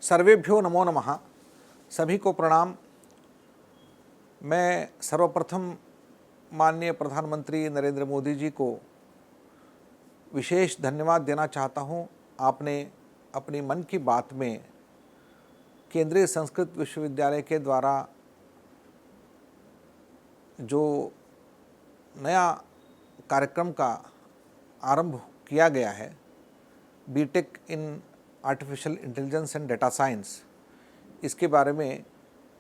सर्वेभ्यो नमो नमः। सभी को प्रणाम। मैं सर्वप्रथम माननीय प्रधानमंत्री नरेंद्र मोदी जी को विशेष धन्यवाद देना चाहता हूं। आपने अपनी मन की बात में केंद्रीय संस्कृत विश्वविद्यालय के द्वारा जो नया कार्यक्रम का आरंभ किया गया है, BTech in artificial intelligence and data science, इसके बारे में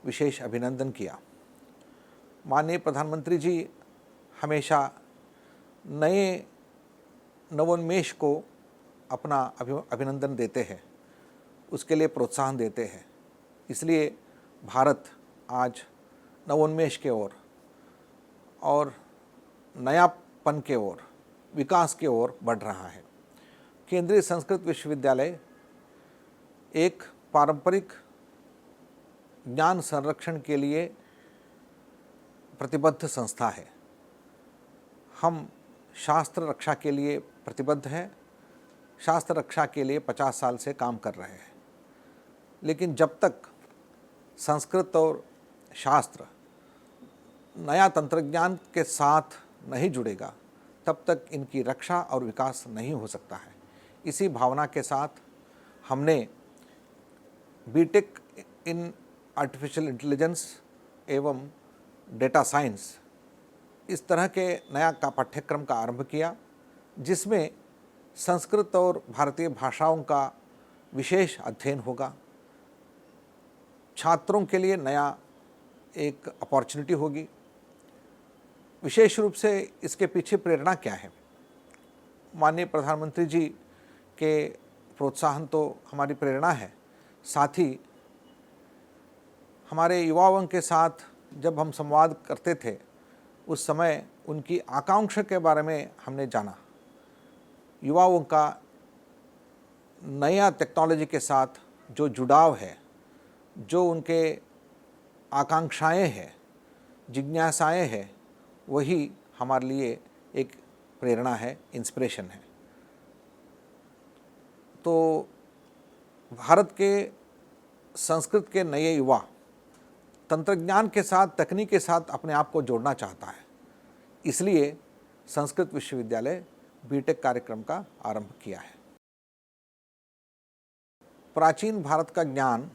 विशेष अभिनंदन किया। माननीय प्रधानमंत्री जी हमेशा नए नवोन्मेष को अपना अभिनंदन देते हैं, उसके लिए प्रोत्साहन देते हैं। इसलिए भारत आज नवोन्मेष के ओर और नयापन के ओर, विकास के ओर बढ़ रहा है। केंद्रीय संस्कृत विश्वविद्यालय एक पारंपरिक ज्ञान संरक्षण के लिए प्रतिबद्ध संस्था है। हम शास्त्र रक्षा के लिए प्रतिबद्ध हैं, शास्त्र रक्षा के लिए 50 साल से काम कर रहे हैं। लेकिन जब तक संस्कृत और शास्त्र नया तंत्रज्ञान के साथ नहीं जुड़ेगा, तब तक इनकी रक्षा और विकास नहीं हो सकता है। इसी भावना के साथ हमने बीटेक इन आर्टिफिशियल इंटेलिजेंस एवं डेटा साइंस इस तरह के नया पाठ्यक्रम का आरंभ किया, जिसमें संस्कृत और भारतीय भाषाओं का विशेष अध्ययन होगा। छात्रों के लिए नया एक अपॉर्चुनिटी होगी। विशेष रूप से इसके पीछे प्रेरणा क्या है? माननीय प्रधानमंत्री जी के प्रोत्साहन तो हमारी प्रेरणा है, साथ ही हमारे युवाओं के साथ जब हम संवाद करते थे, उस समय उनकी आकांक्षा के बारे में हमने जाना। युवाओं का नया टेक्नोलॉजी के साथ जो जुड़ाव है, जो उनके आकांक्षाएं हैं, जिज्ञासाएं हैं, वही हमारे लिए एक प्रेरणा है, इंस्पिरेशन है। तो भारत के संस्कृत के नए युवा तंत्रज्ञान के साथ, तकनीक के साथ अपने आप को जोड़ना चाहता है। इसलिए संस्कृत विश्वविद्यालय बीटेक कार्यक्रम का आरंभ किया है। प्राचीन भारत का ज्ञान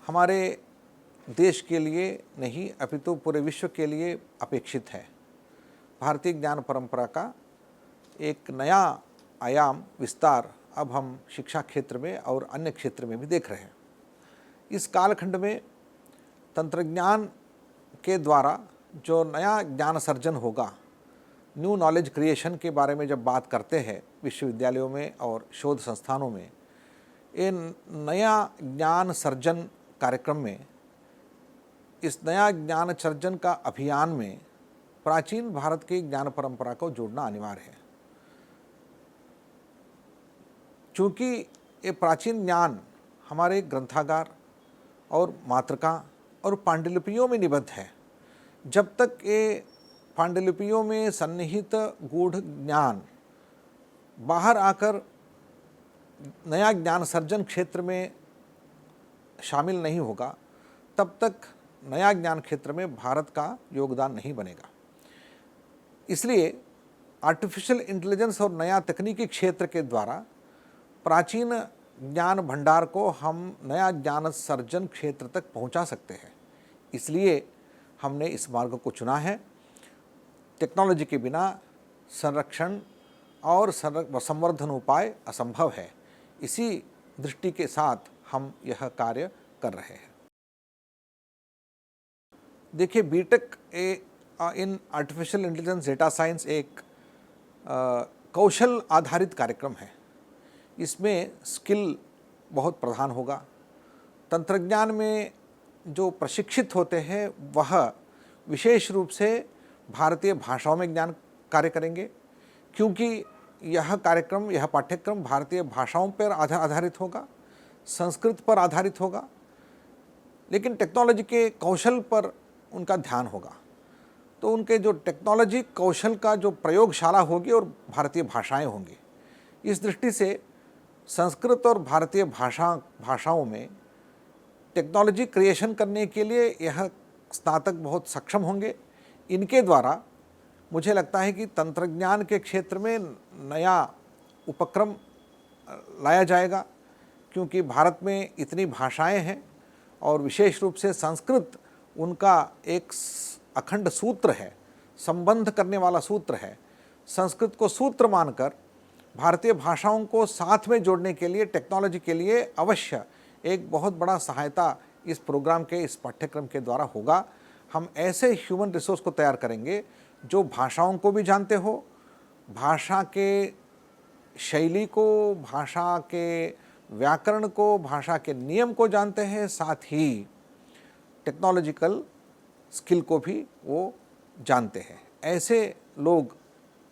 हमारे देश के लिए नहीं, अपितु पूरे विश्व के लिए अपेक्षित है। भारतीय ज्ञान परंपरा का एक नया आयाम, विस्तार अब हम शिक्षा क्षेत्र में और अन्य क्षेत्र में भी देख रहे हैं। इस कालखंड में तंत्रज्ञान के द्वारा जो नया ज्ञान सर्जन होगा, न्यू नॉलेज क्रिएशन के बारे में जब बात करते हैं विश्वविद्यालयों में और शोध संस्थानों में, इन नया ज्ञान सर्जन कार्यक्रम में, इस नया ज्ञान सर्जन का अभियान में प्राचीन भारत की ज्ञान परंपरा को जोड़ना अनिवार्य है। चूँकि ये प्राचीन ज्ञान हमारे ग्रंथागार और मातृका और पांडुलिपियों में निबद्ध है, जब तक ये पांडुलिपियों में सन्निहित गूढ़ ज्ञान बाहर आकर नया ज्ञान सर्जन क्षेत्र में शामिल नहीं होगा, तब तक नया ज्ञान क्षेत्र में भारत का योगदान नहीं बनेगा। इसलिए आर्टिफिशियल इंटेलिजेंस और नया तकनीकी क्षेत्र के द्वारा प्राचीन ज्ञान भंडार को हम नया ज्ञान सर्जन क्षेत्र तक पहुंचा सकते हैं। इसलिए हमने इस मार्ग को चुना है। टेक्नोलॉजी के बिना संरक्षण और संवर्धन उपाय असंभव है। इसी दृष्टि के साथ हम यह कार्य कर रहे हैं। देखिए, BTech in artificial intelligence data science एक कौशल आधारित कार्यक्रम है। इसमें स्किल बहुत प्रधान होगा। तंत्रज्ञान में जो प्रशिक्षित होते हैं वह विशेष रूप से भारतीय भाषाओं में ज्ञान कार्य करेंगे, क्योंकि यह कार्यक्रम, यह पाठ्यक्रम भारतीय भाषाओं पर आधारित होगा, संस्कृत पर आधारित होगा, लेकिन टेक्नोलॉजी के कौशल पर उनका ध्यान होगा। तो उनके जो टेक्नोलॉजी कौशल का जो प्रयोगशाला होगी और भारतीय भाषाएं होंगी। इस दृष्टि से संस्कृत और भारतीय भाषाओं में टेक्नोलॉजी क्रिएशन करने के लिए यह स्नातक बहुत सक्षम होंगे। इनके द्वारा मुझे लगता है कि तंत्रज्ञान के क्षेत्र में नया उपक्रम लाया जाएगा, क्योंकि भारत में इतनी भाषाएं हैं और विशेष रूप से संस्कृत उनका एक अखंड सूत्र है, संबंध करने वाला सूत्र है। संस्कृत को सूत्र मानकर भारतीय भाषाओं को साथ में जोड़ने के लिए टेक्नोलॉजी के लिए अवश्य एक बहुत बड़ा सहायता इस प्रोग्राम के, इस पाठ्यक्रम के द्वारा होगा। हम ऐसे ह्यूमन रिसोर्स को तैयार करेंगे जो भाषाओं को भी जानते हो, भाषा के शैली को, भाषा के व्याकरण को, भाषा के नियम को जानते हैं, साथ ही टेक्नोलॉजिकल स्किल को भी वो जानते हैं। ऐसे लोग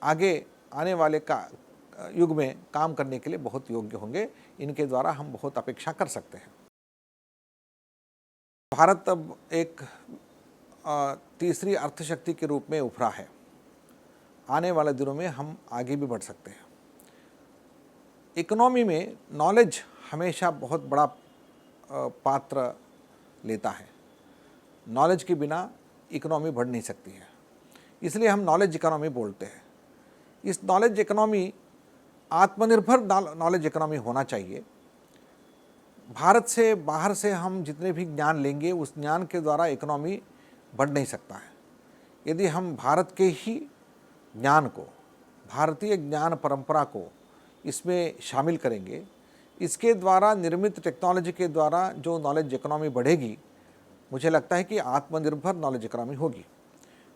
आगे आने वाले युग में काम करने के लिए बहुत योग्य होंगे। इनके द्वारा हम बहुत अपेक्षा कर सकते हैं। भारत अब एक तीसरी अर्थशक्ति के रूप में उभरा है। आने वाले दिनों में हम आगे भी बढ़ सकते हैं। इकोनॉमी में नॉलेज हमेशा बहुत बड़ा पात्र लेता है। नॉलेज के बिना इकोनॉमी बढ़ नहीं सकती है, इसलिए हम नॉलेज इकोनॉमी बोलते हैं। इस नॉलेज इकोनॉमी आत्मनिर्भर नॉलेज इकोनॉमी होना चाहिए। भारत से बाहर से हम जितने भी ज्ञान लेंगे उस ज्ञान के द्वारा इकोनॉमी बढ़ नहीं सकता है। यदि हम भारत के ही ज्ञान को, भारतीय ज्ञान परंपरा को इसमें शामिल करेंगे, इसके द्वारा निर्मित टेक्नोलॉजी के द्वारा जो नॉलेज इकोनॉमी बढ़ेगी, मुझे लगता है कि आत्मनिर्भर नॉलेज इकोनॉमी होगी।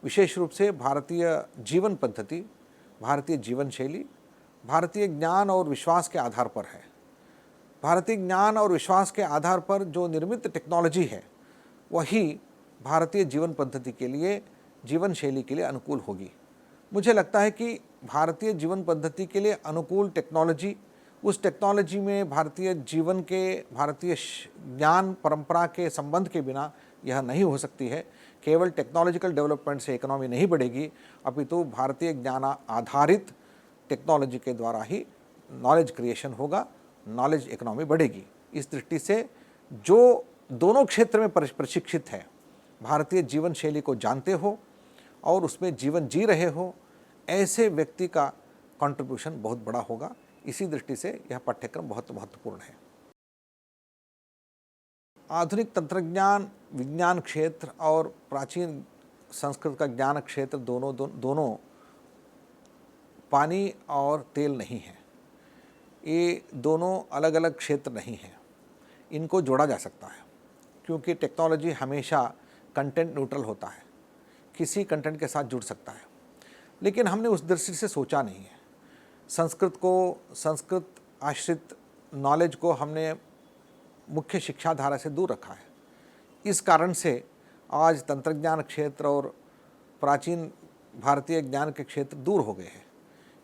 विशेष रूप से भारतीय जीवन पद्धति, भारतीय जीवन शैली भारतीय ज्ञान और विश्वास के आधार पर है। भारतीय ज्ञान और विश्वास के आधार पर जो निर्मित टेक्नोलॉजी है वही भारतीय जीवन पद्धति के लिए, जीवन शैली के लिए अनुकूल होगी। मुझे लगता है कि भारतीय जीवन पद्धति के लिए अनुकूल टेक्नोलॉजी, उस टेक्नोलॉजी में भारतीय जीवन के, भारतीय ज्ञान परंपरा के संबंध के बिना यह नहीं हो सकती है। केवल टेक्नोलॉजिकल डेवलपमेंट से इकोनॉमी नहीं बढ़ेगी, अपितु भारतीय ज्ञान आधारित टेक्नोलॉजी के द्वारा ही नॉलेज क्रिएशन होगा, नॉलेज इकोनॉमी बढ़ेगी। इस दृष्टि से जो दोनों क्षेत्र में प्रशिक्षित है, भारतीय जीवन शैली को जानते हो और उसमें जीवन जी रहे हो, ऐसे व्यक्ति का कंट्रीब्यूशन बहुत बड़ा होगा। इसी दृष्टि से यह पाठ्यक्रम बहुत महत्वपूर्ण है। आधुनिक तंत्रज्ञान विज्ञान क्षेत्र और प्राचीन संस्कृत का ज्ञान क्षेत्र दोनों पानी और तेल नहीं है। ये दोनों अलग अलग क्षेत्र नहीं हैं। इनको जोड़ा जा सकता है, क्योंकि टेक्नोलॉजी हमेशा कंटेंट न्यूट्रल होता है, किसी कंटेंट के साथ जुड़ सकता है। लेकिन हमने उस दृष्टि से सोचा नहीं है। संस्कृत आश्रित नॉलेज को हमने मुख्य शिक्षा धारा से दूर रखा है। इस कारण से आज तंत्रज्ञान क्षेत्र और प्राचीन भारतीय ज्ञान के क्षेत्र दूर हो गए हैं।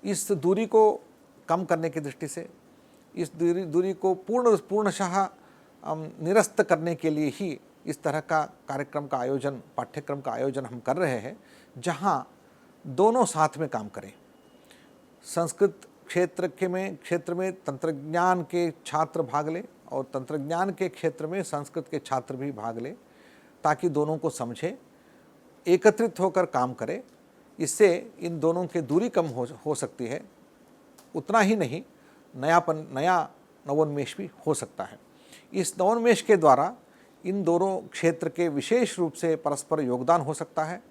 इस दूरी को कम करने की दृष्टि से, इस दूरी को पूर्णशः निरस्त करने के लिए ही इस तरह का कार्यक्रम का आयोजन, पाठ्यक्रम का आयोजन हम कर रहे हैं, जहां दोनों साथ में काम करें। संस्कृत क्षेत्र में तंत्रज्ञान के छात्र भाग लें और तंत्रज्ञान के क्षेत्र में संस्कृत के छात्र भी भाग लें, ताकि दोनों को समझें, एकत्रित होकर काम करें। इससे इन दोनों की दूरी कम हो सकती है। उतना ही नहीं, नया नवोन्मेष भी हो सकता है। इस नवोन्मेष के द्वारा इन दोनों क्षेत्र के विशेष रूप से परस्पर योगदान हो सकता है।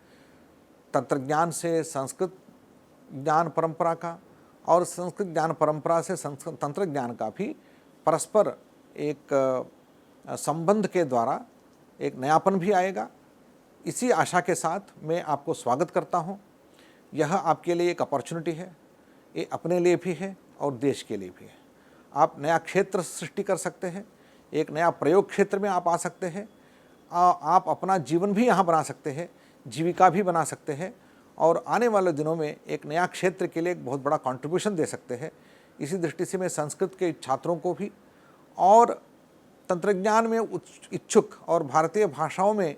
तंत्रज्ञान से संस्कृत ज्ञान परंपरा का और संस्कृत ज्ञान परंपरा से तंत्रज्ञान का भी परस्पर एक संबंध के द्वारा एक नयापन भी आएगा। इसी आशा के साथ मैं आपको स्वागत करता हूं। यह आपके लिए एक अपॉर्चुनिटी है, ये अपने लिए भी है और देश के लिए भी है। आप नया क्षेत्र सृष्टि कर सकते हैं, एक नया प्रयोग क्षेत्र में आप आ सकते हैं। आप अपना जीवन भी यहाँ बना सकते हैं, जीविका भी बना सकते हैं और आने वाले दिनों में एक नया क्षेत्र के लिए एक बहुत बड़ा कंट्रीब्यूशन दे सकते हैं। इसी दृष्टि से मैं संस्कृत के छात्रों को भी और तंत्रज्ञान में इच्छुक और भारतीय भाषाओं में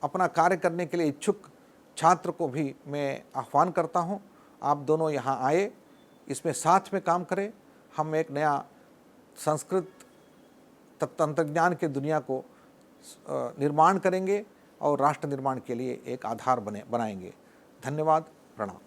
अपना कार्य करने के लिए इच्छुक छात्र को भी मैं आह्वान करता हूँ, आप दोनों यहाँ आए, इसमें साथ में काम करें। हम एक नया संस्कृत तंत्रज्ञान के दुनिया को निर्माण करेंगे और राष्ट्र निर्माण के लिए एक आधार बनाएंगे। धन्यवाद, प्रणाम।